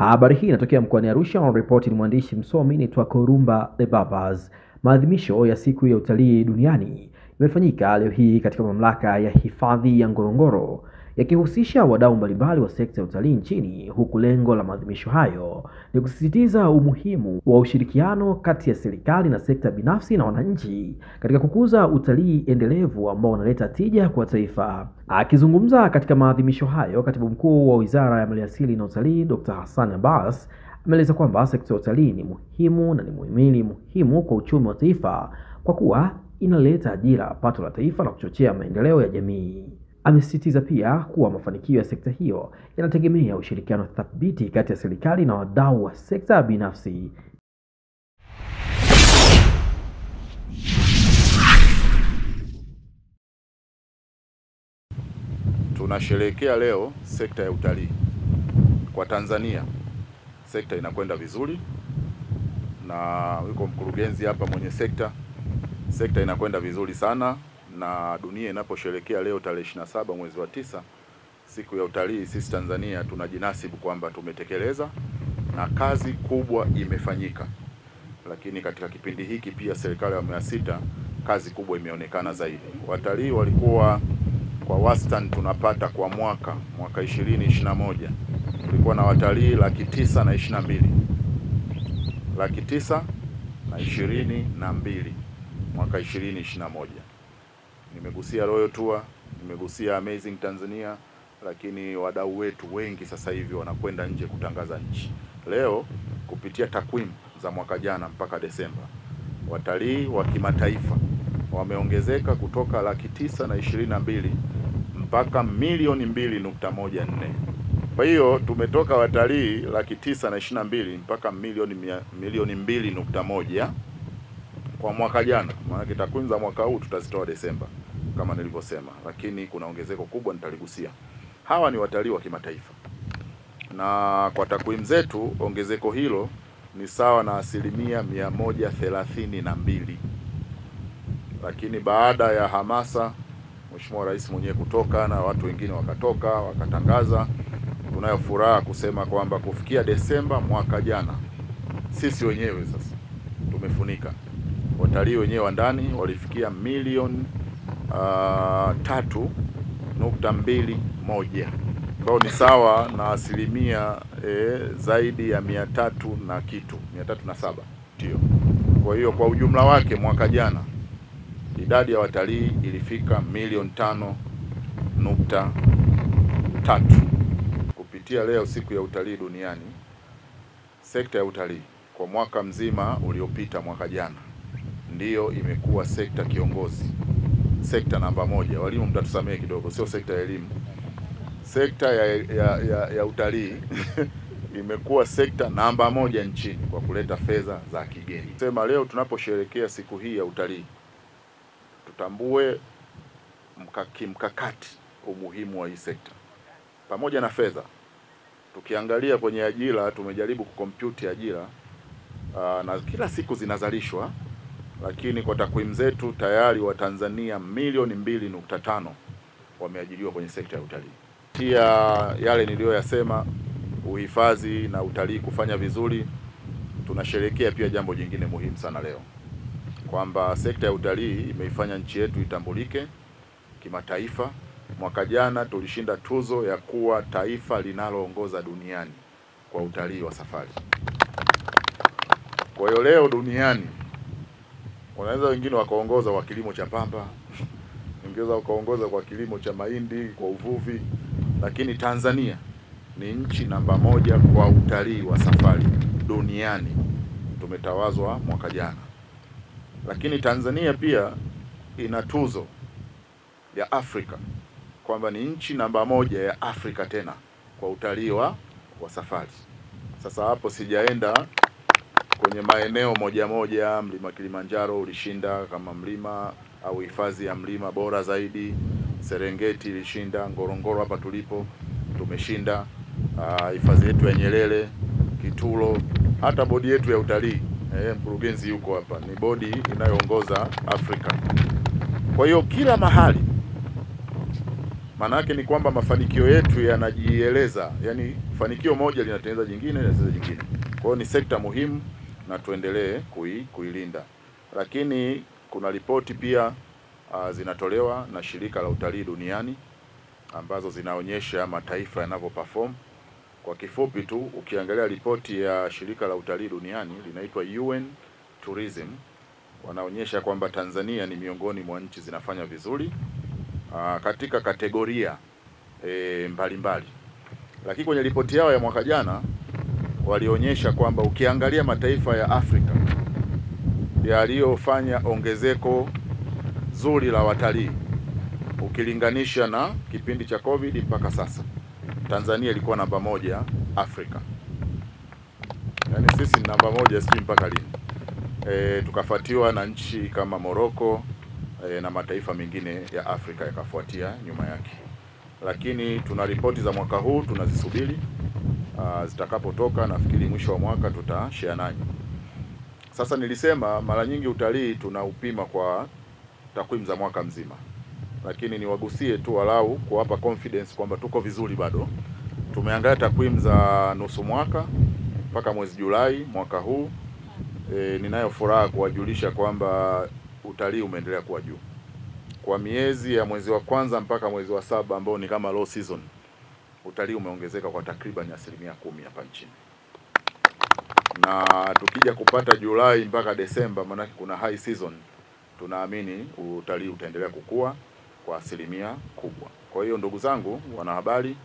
Habari hii inatokea mkoani Arusha. Ripoti ni mwandishi msomi ni Twakorumba The Babas. Maadhimisho ya siku ya utalii duniani imefanyika leo hii katika mamlaka ya hifadhi ya Ngorongoro, yakihusisha wadau mbalimbali wa sekta ya utalii nchini, huku lengo la maadhimisho hayo ni kusisitiza umuhimu wa ushirikiano kati ya serikali na sekta binafsi na wananchi katika kukuza utalii endelevu ambao unaleta tija kwa taifa. Akizungumza katika maadhimisho hayo, Katibu Mkuu wa Wizara ya Maliasili na Utalii, Dr. Hassan Abbas, ameeleza kwamba sekta ya utalii ni muhimu na ni muhimili muhimu kwa uchumi wa taifa kwa kuwa inaleta ajira, pato la taifa na kuchochea maendeleo ya jamii. Amesisitiza pia kuwa mafanikio ya sekta hiyo yanategemea ushirikiano thabiti kati ya serikali na wadau wa sekta binafsi. Tunasherehekea leo sekta ya utalii kwa Tanzania. Sekta inakwenda vizuri na yuko mkurugenzi hapa mwenye sekta. Sekta inakwenda vizuri sana, na dunia inaposherehekea leo tarehe 27 mwezi wa 9 siku ya utalii, sisi Tanzania tunajinasibu kwamba tumetekeleza na kazi kubwa imefanyika. Lakini katika kipindi hiki pia serikali ya awamu ya 6 kazi kubwa imeonekana zaidi. Watalii walikuwa kwa wastani tunapata kwa mwaka 2021 tulikuwa na watalii 922 mwaka 2021. Nimegusia Royal Tour, nimegusia Amazing Tanzania, lakini wadau wetu wengi sasa hivi wanakwenda nje kutangaza nchi. Leo kupitia takwimu za mwaka jana mpaka Desemba, watalii wa kimataifa wameongezeka kutoka 922 mpaka milioni 2.14. Kwa hiyo tumetoka watalii 922 mpaka milioni 2.1 kwa mwaka jana. Maana takwimu za mwaka huu tutazitoa Desemba kama nilivyosema, lakini kuna ongezeko kubwa nitaligusia. Hawa ni watalii wa kimataifa, na kwa takwimu zetu ongezeko hilo ni sawa na 132. Lakini baada ya hamasa Mheshimiwa Rais mwenyewe kutoka na watu wengine wakatoka wakatangaza, tunayo furaha kusema kwamba kufikia Desemba mwaka jana sisi wenyewe sasa tumefunika. Watalii wenyewe wa ndani walifikia milioni 3.21, ambao ni sawa na asilimia zaidi ya 307 ndio. Kwa hiyo kwa ujumla wake mwaka jana idadi ya watalii ilifika milioni 5.3. Kupitia leo siku ya utalii duniani, sekta ya utalii kwa mwaka mzima uliopita mwaka jana ndiyo imekuwa sekta kiongozi, sekta namba 1. Walimu mtatusamee kidogo, sio sekta ya elimu. Sekta ya utalii imekuwa sekta namba 1 nchini kwa kuleta fedha za kigeni. Sema leo tunaposherehekea siku hii ya utalii, tutambue mkakati umuhimu wa hii sekta pamoja na fedha. Tukiangalia kwenye ajira, tumejaribu kukompyuti ajira na kila siku zinazalishwa, lakini kwa takwimu zetu tayari wa Tanzania milioni 2.5 wameajiriwa kwenye sekta ya utalii. Pia yale niliyoyasema, uhifadhi na utalii kufanya vizuri, tunasherehekea pia jambo jingine muhimu sana leo, kwamba sekta ya utalii imeifanya nchi yetu itambulike kimataifa. Mwaka jana tulishinda tuzo ya kuwa taifa linaloongoza duniani kwa utalii wa safari. Kwa hiyo leo duniani wanaweza wengine wakaongoza kwa kilimo cha pamba, wengine wakaongoza kwa kilimo cha mahindi, kwa uvuvi, lakini Tanzania ni nchi namba 1 kwa utalii wa safari duniani. Tumetawazwa mwaka jana. Lakini Tanzania pia ina tuzo ya Afrika kwamba ni nchi namba 1 ya Afrika tena kwa utalii wa safari. Sasa hapo sijaenda kwenye maeneo moja, mlima Kilimanjaro ulishinda kama mlima au hifadhi ya mlima bora zaidi. Serengeti ilishinda, Ngorongoro hapa tulipo tumeshinda, hifadhi yetu ya Nyerere, Kitulo, hata bodi yetu ya utalii. Mkurugenzi yuko hapa, ni bodi inayoongoza Afrika. Kwa hiyo kila mahali Maana yake ni kwamba mafanikio yetu yanajieleza, yani fanikio moja linatengeneza jingine linatengeneza jingine. Kwa hiyo ni sekta muhimu na tuendelee kuilinda. Lakini kuna ripoti pia zinatolewa na shirika la utalii duniani ambazo zinaonyesha mataifa yanavyoperform. Kwa kifupi tu, ukiangalia ripoti ya shirika la utalii duniani linaitwa UN Tourism, wanaonyesha kwamba Tanzania ni miongoni mwa nchi zinafanya vizuri katika kategoria mbalimbali. Lakini kwenye ripoti yao ya mwaka jana walionyesha kwamba ukiangalia mataifa ya Afrika yaliyofanya ongezeko zuri la watalii ukilinganisha na kipindi cha COVID mpaka sasa, Tanzania ilikuwa namba moja Afrika. Yaani sisi ni namba moja sisi mpaka lini. Tukafuatiwa na nchi kama Morocco na mataifa mengine ya Afrika yakafuatia nyuma yake. Lakini tuna ripoti za mwaka huu tunazisubiri, zitakapotoka nafikiri mwisho wa mwaka tutashare nanyi. Sasa nilisema mara nyingi utalii tunaupima kwa takwimu za mwaka mzima, lakini niwagusie tu walau kuwapa confidence kwamba tuko vizuri bado. Tumeangalia takwimu za nusu mwaka mpaka mwezi Julai mwaka huu. Ninayo furaha kuwajulisha kwamba utalii umeendelea kuwa juu. Kwa miezi ya mwezi wa kwanza mpaka mwezi wa 7 ambao ni kama low season, utalii umeongezeka kwa takriban 10% hapa nchini. Na tukija kupata Julai mpaka Desemba, maana kuna high season, tunaamini utalii utaendelea kukua kwa 10% kubwa. Kwa hiyo ndugu zangu wanahabari,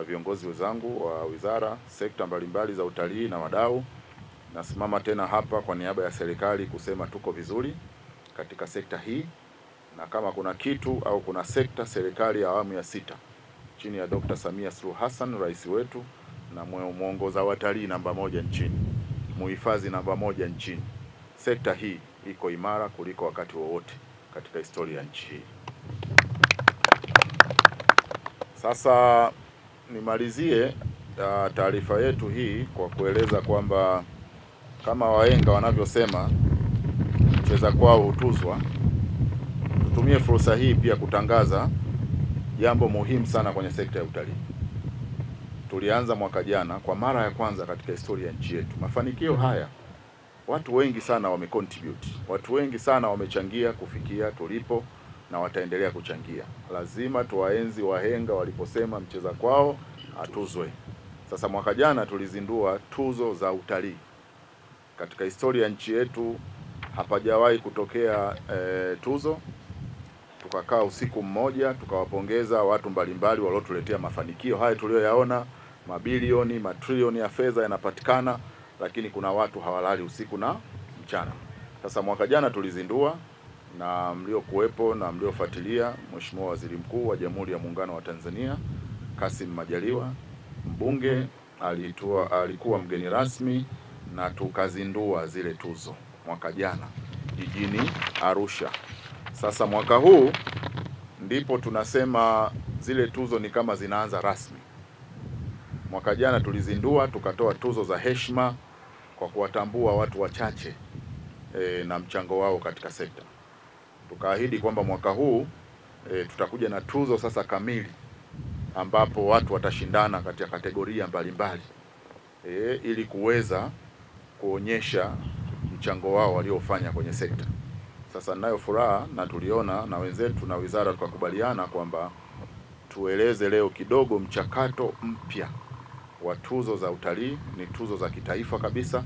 viongozi wenzangu wa wizara, sekta mbalimbali za utalii na wadau, nasimama tena hapa kwa niaba ya serikali kusema tuko vizuri katika sekta hii, na kama kuna kitu au kuna sekta, serikali ya awamu ya 6 chini ya Dr. Samia Suluhu Hassan, rais wetu na muongoza watalii namba 1 nchini, muhifadhi namba 1 nchini, sekta hii iko imara kuliko wakati wowote katika historia ya nchi hii. Sasa nimalizie taarifa yetu hii kwa kueleza kwamba kama wahenga wanavyosema cheza kwao hutuzwa, tutumie fursa hii pia kutangaza jambo muhimu sana kwenye sekta ya utalii. Tulianza mwaka jana kwa mara ya kwanza katika historia ya nchi yetu. Mafanikio haya watu wengi sana wamecontribute, watu wengi sana wamechangia kufikia tulipo na wataendelea kuchangia. Lazima tuwaenzi wahenga waliposema mcheza kwao atuzwe. Sasa mwaka jana tulizindua tuzo za utalii. Katika historia ya nchi yetu hapajawahi kutokea tuzo. Tukakaa usiku mmoja tukawapongeza watu mbalimbali waliotuletea mafanikio haya tuliyoyaona, mabilioni, matrilioni ya fedha yanapatikana, lakini kuna watu hawalali usiku na mchana. Sasa mwaka jana tulizindua, na mliokuwepo na mliofuatilia, Mheshimiwa Waziri Mkuu wa Jamhuri ya Muungano wa Tanzania Kassim Majaliwa, mbunge, alikuwa mgeni rasmi, na tukazindua zile tuzo mwaka jana jijini Arusha. Sasa mwaka huu ndipo tunasema zile tuzo ni kama zinaanza rasmi. Mwaka jana tulizindua, tukatoa tuzo za heshima kwa kuwatambua watu wachache na mchango wao katika sekta. Tukaahidi kwamba mwaka huu tutakuja na tuzo sasa kamili, ambapo watu watashindana katika kategoria mbalimbali ili kuweza kuonyesha mchango wao waliofanya kwenye sekta. Sasa ninayo furaha na tuliona na wenzetu na wizara tukakubaliana kwamba tueleze leo kidogo mchakato mpya wa tuzo za utalii. Ni tuzo za kitaifa kabisa.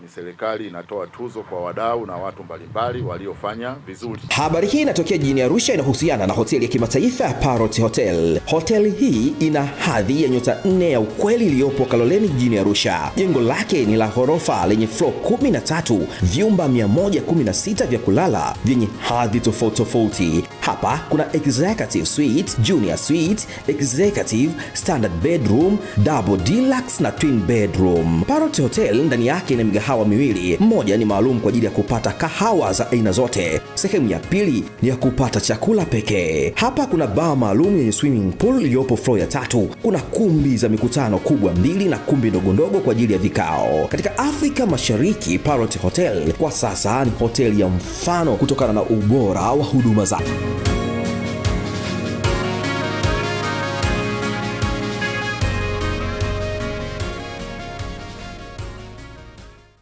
Ni serikali inatoa tuzo kwa wadau na watu mbalimbali waliofanya vizuri. Habari hii inatokea jijini Arusha, inahusiana na hoteli ya kimataifa ya Parrot Hotel. Hoteli hii ina hadhi ya nyota 4 ya ukweli iliyopo Kaloleni jijini Arusha. Jengo lake ni la ghorofa lenye floor 13, vyumba 116 vya kulala vyenye hadhi tofauti tofauti. Hapa kuna executive suite, junior suite, executive, standard bedroom, double deluxe na twin bedroom. Parrot Hotel ndani yake ina migahawa miwili. Mmoja ni maalum kwa ajili ya kupata kahawa za aina zote. Sehemu ya pili ni ya kupata chakula pekee. Hapa kuna bar maalum yenye swimming pool iliyopo floor ya 3. Kuna kumbi za mikutano kubwa 2 na kumbi ndogo ndogo kwa ajili ya vikao. Katika Afrika Mashariki, Parrot Hotel kwa sasa ni hoteli ya mfano kutokana na ubora wa huduma zake.